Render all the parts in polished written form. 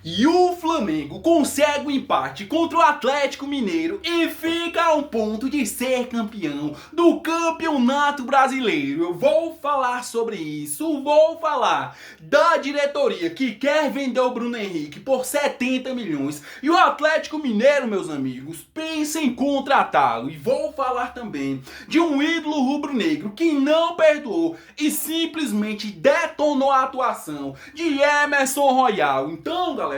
E o Flamengo consegue o empate contra o Atlético Mineiro e fica a um ponto de ser campeão do Campeonato Brasileiro. Eu vou falar sobre isso, vou falar da diretoria que quer vender o Bruno Henrique por 70 milhões e o Atlético Mineiro, meus amigos, pensa em contratá-lo. E vou falar também de um ídolo rubro-negro que não perdoou e simplesmente detonou a atuação de Emerson Royal. Então, galera,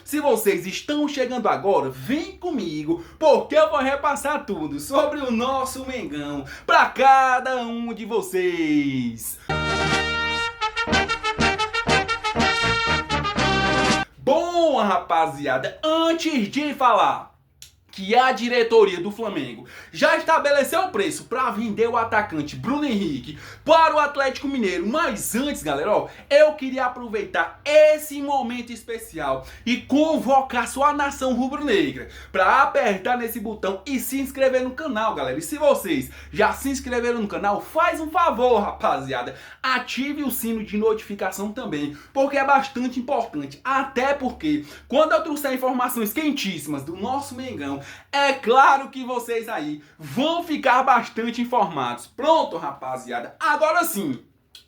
se vocês estão chegando agora, vem comigo, porque eu vou repassar tudo sobre o nosso Mengão para cada um de vocês. Bom, rapaziada, antes de falar que a diretoria do Flamengo já estabeleceu o preço para vender o atacante Bruno Henrique para o Atlético Mineiro. Mas antes, galera, eu queria aproveitar esse momento especial e convocar sua nação rubro-negra para apertar nesse botão e se inscrever no canal, galera. E se vocês já se inscreveram no canal, faz um favor, rapaziada, ative o sino de notificação também, porque é bastante importante. Até porque quando eu trouxer informações quentíssimas do nosso Mengão, é claro que vocês aí vão ficar bastante informados. Pronto, rapaziada? Agora sim,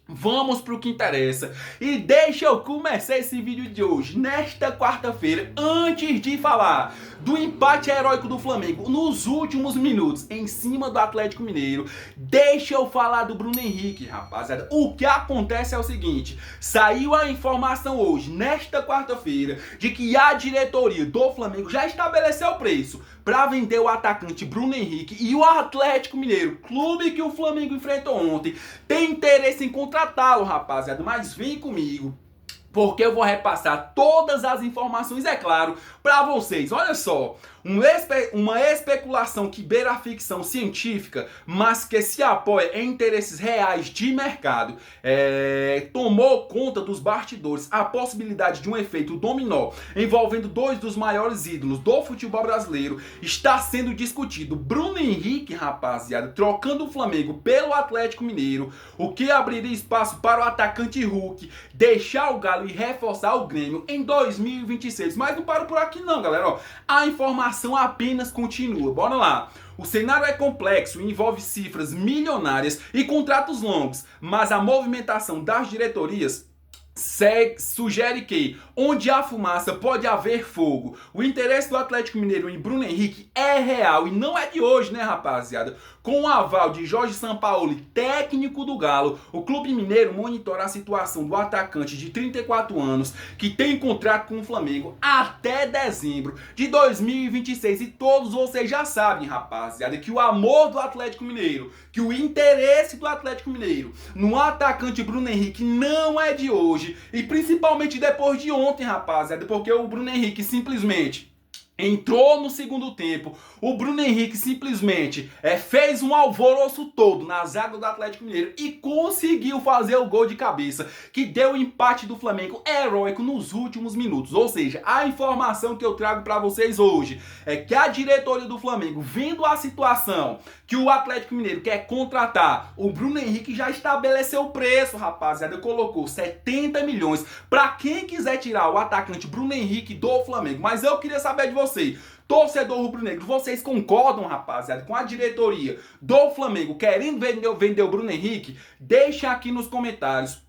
vamos pro que interessa. E deixa eu começar esse vídeo de hoje, nesta quarta-feira, antes de falar do empate heróico do Flamengo nos últimos minutos em cima do Atlético Mineiro. Deixa eu falar do Bruno Henrique, rapaziada. O que acontece é o seguinte: saiu a informação hoje, nesta quarta-feira, de que a diretoria do Flamengo já estabeleceu o preço para vender o atacante Bruno Henrique e o Atlético Mineiro, clube que o Flamengo enfrentou ontem, tem interesse em contratá-lo, rapaziada. Mas vem comigo, porque eu vou repassar todas as informações, é claro, para vocês. Olha só, uma especulação que beira a ficção científica, mas que se apoia em interesses reais de mercado, tomou conta dos bastidores a possibilidade de um efeito dominó envolvendo dois dos maiores ídolos do futebol brasileiro. Está sendo discutido Bruno Henrique, rapaziada, trocando o Flamengo pelo Atlético Mineiro, o que abriria espaço para o atacante Hulk deixar o Galo e reforçar o Grêmio em 2026. Mas não para por aqui não, galera. A informação apenas continua. Bora lá. O cenário é complexo e envolve cifras milionárias e contratos longos, mas a movimentação das diretorias sugere que, onde há fumaça, pode haver fogo. O interesse do Atlético Mineiro em Bruno Henrique é real e não é de hoje, né, rapaziada? Com o aval de Jorge Sampaoli, técnico do Galo, o clube mineiro monitora a situação do atacante de 34 anos, que tem contrato com o Flamengo até dezembro de 2026. E todos vocês já sabem, rapaziada, que o amor do Atlético Mineiro, que o interesse do Atlético Mineiro no atacante Bruno Henrique não é de hoje. E principalmente depois de ontem, rapaziada, porque o Bruno Henrique simplesmente entrou no segundo tempo, o Bruno Henrique simplesmente fez um alvoroço todo na zaga do Atlético Mineiro e conseguiu fazer o gol de cabeça que deu o empate do Flamengo heróico nos últimos minutos. Ou seja, a informação que eu trago para vocês hoje é que a diretoria do Flamengo, vendo a situação que o Atlético Mineiro quer contratar o Bruno Henrique, já estabeleceu o preço, rapaziada, colocou 70 milhões para quem quiser tirar o atacante Bruno Henrique do Flamengo. Mas eu queria saber de você, torcedor rubro-negro, vocês concordam, rapaziada, com a diretoria do Flamengo querendo vender o Bruno Henrique? Deixa aqui nos comentários,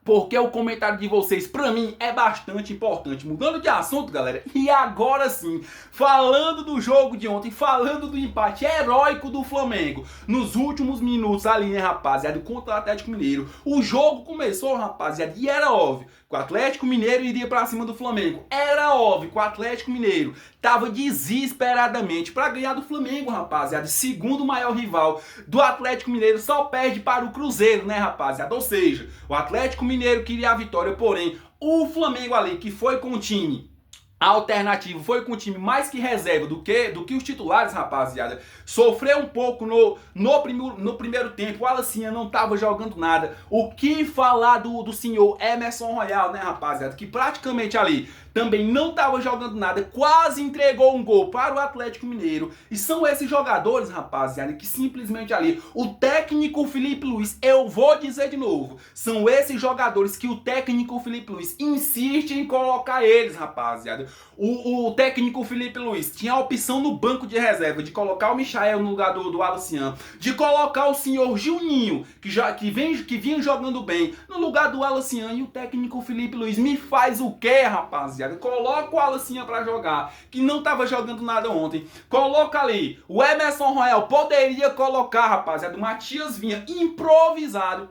porque o comentário de vocês, pra mim, é bastante importante. Mudando de assunto, galera, e agora sim, falando do jogo de ontem, falando do empate heróico do Flamengo nos últimos minutos ali, né, rapaziada, contra o Atlético Mineiro. O jogo começou, rapaziada, e era óbvio que o Atlético Mineiro iria pra cima do Flamengo. Era óbvio que o Atlético Mineiro tava desesperadamente pra ganhar do Flamengo, rapaziada. Segundo maior rival do Atlético Mineiro, só perde para o Cruzeiro, né, rapaziada? Ou seja, o Atlético Mineiro queria a vitória, porém o Flamengo ali, que foi com o time alternativo, foi com o time mais que reserva do que os titulares, rapaziada, sofreu um pouco no primeiro tempo. O Alacinha não tava jogando nada. O que falar do senhor Emerson Royal, né, rapaziada, que praticamente ali também não estava jogando nada, quase entregou um gol para o Atlético Mineiro. E são esses jogadores, rapaziada, que simplesmente ali, o técnico Felipe Luiz, eu vou dizer de novo, são esses jogadores que o técnico Felipe Luiz insiste em colocar eles, rapaziada. O técnico Felipe Luiz tinha a opção no banco de reserva de colocar o Michael no lugar do Alucian, de colocar o senhor Juninho, que vinha jogando bem, no lugar do Alucian, e o técnico Felipe Luiz me faz o quê, rapaziada? Coloca o Alucian pra jogar, que não tava jogando nada ontem. Coloca ali, o Emerson Royal poderia colocar, rapaziada, o Matias Vinha improvisado,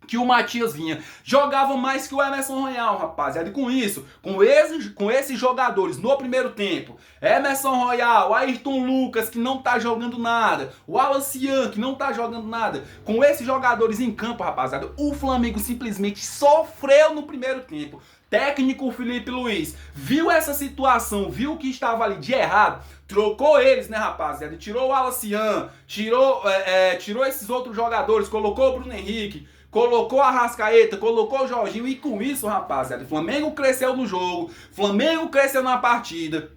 que o Matias Vinha jogava mais que o Emerson Royal, rapaziada. E com isso, com esses jogadores no primeiro tempo, Emerson Royal, Ayrton Lucas, que não tá jogando nada, o Alucian, que não tá jogando nada, com esses jogadores em campo, rapaziada, o Flamengo simplesmente sofreu no primeiro tempo. Técnico Felipe Luiz viu essa situação, viu o que estava ali de errado, trocou eles, né, rapaziada? Tirou o Alucian, tirou esses outros jogadores, colocou o Bruno Henrique, colocou a Arrascaeta, colocou o Jorginho, e com isso, rapaziada, o Flamengo cresceu no jogo, Flamengo cresceu na partida,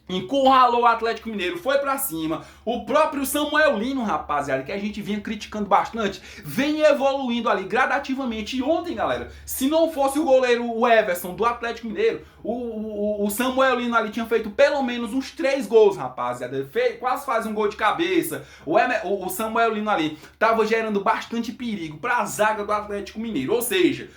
encurralou o Atlético Mineiro, foi pra cima. O próprio Samuel Lino, rapaziada, que a gente vinha criticando bastante, vem evoluindo ali gradativamente. E ontem, galera, se não fosse o goleiro o Everson do Atlético Mineiro, o Samuel Lino ali tinha feito pelo menos uns 3 gols, rapaziada. Quase faz um gol de cabeça. O Samuel Lino ali tava gerando bastante perigo pra zaga do Atlético Mineiro. Ou seja,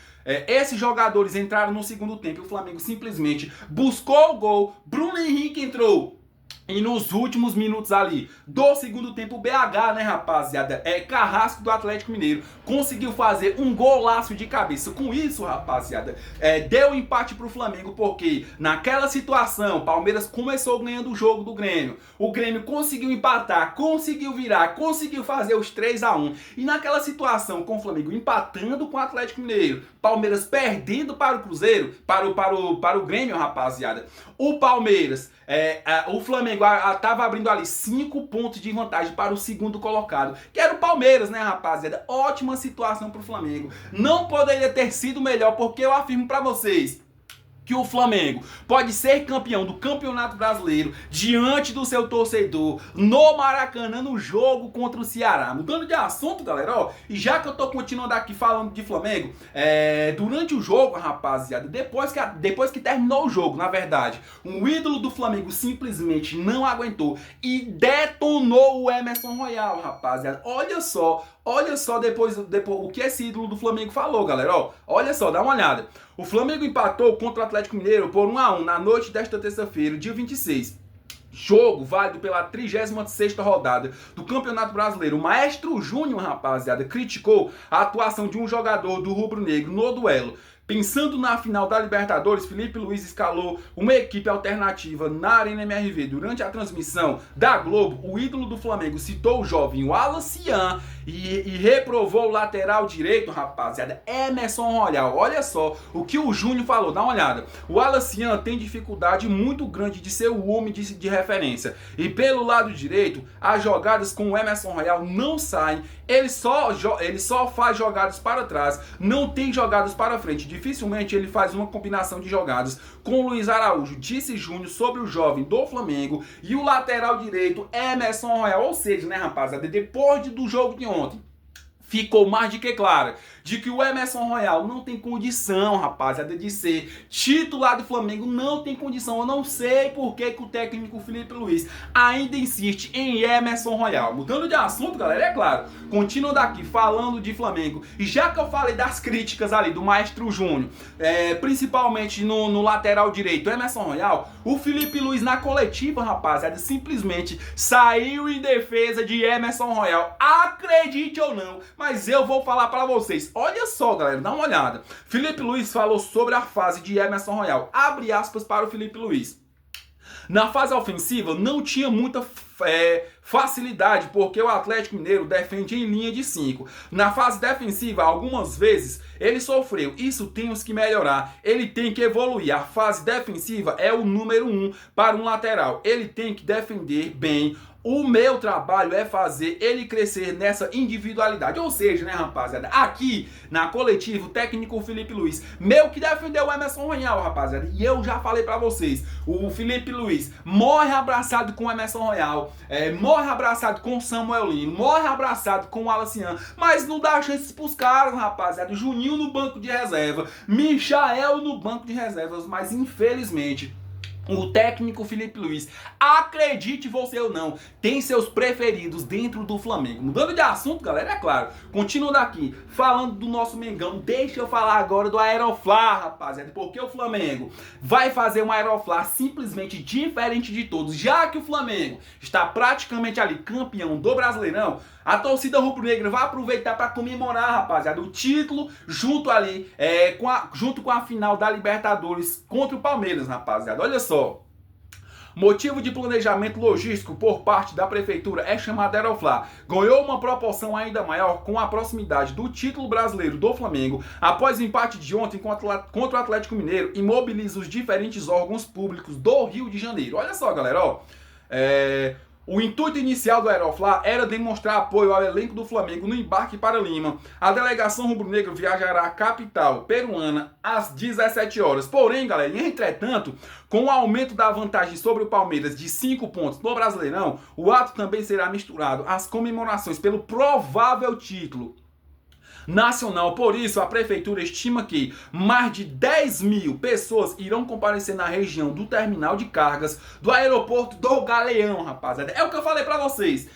esses jogadores entraram no segundo tempo e o Flamengo simplesmente buscou o gol. Bruno Henrique entrou. E nos últimos minutos ali do segundo tempo, o BH, né, rapaziada, Carrasco do Atlético Mineiro, conseguiu fazer um golaço de cabeça. Com isso, rapaziada, deu empate pro Flamengo, porque naquela situação, o Palmeiras começou ganhando o jogo do Grêmio. O Grêmio conseguiu empatar, conseguiu virar, conseguiu fazer os 3-1. E naquela situação, com o Flamengo empatando com o Atlético Mineiro, Palmeiras perdendo para o Cruzeiro, para o Grêmio, rapaziada, o Palmeiras, o Flamengo tava abrindo ali 5 pontos de vantagem para o segundo colocado, que era o Palmeiras, né, rapaziada? Ótima situação pro Flamengo. Não poderia ter sido melhor, porque eu afirmo para vocês que o Flamengo pode ser campeão do Campeonato Brasileiro diante do seu torcedor no Maracanã, no jogo contra o Ceará. Mudando de assunto, galera, ó, e já que eu tô continuando aqui falando de Flamengo, durante o jogo, rapaziada, depois que terminou o jogo, na verdade, um ídolo do Flamengo simplesmente não aguentou e detonou o Emerson Royal, rapaziada. Olha só depois o que esse ídolo do Flamengo falou, galera, ó. Olha só, dá uma olhada. O Flamengo empatou contra o Atlético Mineiro por 1-1 na noite desta terça-feira, dia 26. Jogo válido pela 36ª rodada do Campeonato Brasileiro. O Maestro Júnior, rapaziada, criticou a atuação de um jogador do rubro-negro no duelo. Pensando na final da Libertadores, Felipe Luiz escalou uma equipe alternativa na Arena MRV. Durante a transmissão da Globo, o ídolo do Flamengo citou o jovem Alucian e reprovou o lateral direito, rapaziada, Emerson Royal. Olha só o que o Júnior falou, dá uma olhada. O Alucian tem dificuldade muito grande de ser o homem de referência. E pelo lado direito, as jogadas com o Emerson Royal não saem. Ele só faz jogadas para trás, não tem jogadas para frente. Dificilmente ele faz uma combinação de jogadas com o Luiz Araújo, disse Júnior sobre o jovem do Flamengo e o lateral direito Emerson Royal. Ou seja, né, rapaziada, depois do jogo de ontem, ficou mais do que clara de que o Emerson Royal não tem condição, rapaziada, de ser titular do Flamengo, não tem condição. Eu não sei por que o técnico Felipe Luiz ainda insiste em Emerson Royal. Mudando de assunto, galera, é claro, continuando aqui falando de Flamengo, e já que eu falei das críticas ali do Maestro Júnior, principalmente no lateral direito, Emerson Royal, o Felipe Luiz na coletiva, rapaziada, simplesmente saiu em defesa de Emerson Royal. Acredite ou não, mas eu vou falar pra vocês. Olha só, galera, dá uma olhada. Felipe Luiz falou sobre a fase de Emerson Royal. Abre aspas para o Felipe Luiz. Na fase ofensiva não tinha muita facilidade, porque o Atlético Mineiro defende em linha de 5. Na fase defensiva, algumas vezes ele sofreu. Isso temos que melhorar. Ele tem que evoluir. A fase defensiva é o número 1 para um lateral. Ele tem que defender bem O meu trabalho é fazer ele crescer nessa individualidade. Ou seja, né, rapaziada, aqui na coletiva, o técnico Felipe Luiz, meu que defendeu o Emerson Royal, rapaziada, e eu já falei pra vocês, o Felipe Luiz morre abraçado com o Emerson Royal, morre abraçado com o Samuel Lino, morre abraçado com o Alacian, mas não dá chance pros caras, rapaziada. Juninho no banco de reserva, Michael no banco de reservas, mas infelizmente o técnico Felipe Luiz, acredite você ou não, tem seus preferidos dentro do Flamengo. Mudando de assunto, galera, é claro, continuando aqui, falando do nosso Mengão, deixa eu falar agora do Aeroflá, rapaziada, porque o Flamengo vai fazer um Aeroflá simplesmente diferente de todos, já que o Flamengo está praticamente ali campeão do Brasileirão. A torcida rubro-negra vai aproveitar para comemorar, rapaziada, o título junto ali, junto com a final da Libertadores contra o Palmeiras, rapaziada. Olha só. Motivo de planejamento logístico por parte da prefeitura é chamado Aeroflá. Ganhou uma proporção ainda maior com a proximidade do título brasileiro do Flamengo após o empate de ontem contra o Atlético Mineiro e mobiliza os diferentes órgãos públicos do Rio de Janeiro. Olha só, galera, ó. O intuito inicial do Aeroflá era demonstrar apoio ao elenco do Flamengo no embarque para Lima. A delegação rubro-negra viajará à capital peruana às 17 horas. Porém, galera, entretanto, com o aumento da vantagem sobre o Palmeiras de 5 pontos no Brasileirão, o ato também será misturado às comemorações pelo provável título nacional. Por isso, a prefeitura estima que mais de 10 mil pessoas irão comparecer na região do terminal de cargas do aeroporto do Galeão, rapaziada. É o que eu falei pra vocês.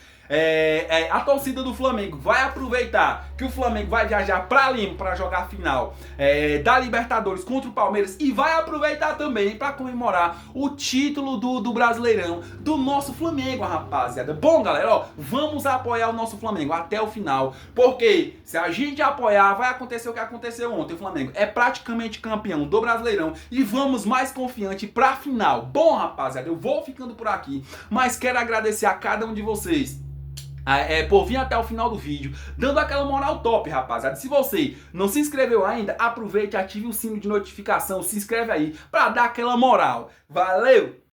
A torcida do Flamengo vai aproveitar que o Flamengo vai viajar para Lima para jogar a final da Libertadores contra o Palmeiras e vai aproveitar também para comemorar o título do Brasileirão do nosso Flamengo, rapaziada. Bom, galera, ó, vamos apoiar o nosso Flamengo até o final, porque se a gente apoiar, vai acontecer o que aconteceu ontem. O Flamengo é praticamente campeão do Brasileirão e vamos mais confiante para a final. Bom, rapaziada, eu vou ficando por aqui, mas quero agradecer a cada um de vocês por vir até o final do vídeo, dando aquela moral top, rapaziada. Se você não se inscreveu ainda, aproveite e ative o sino de notificação, se inscreve aí pra dar aquela moral. Valeu!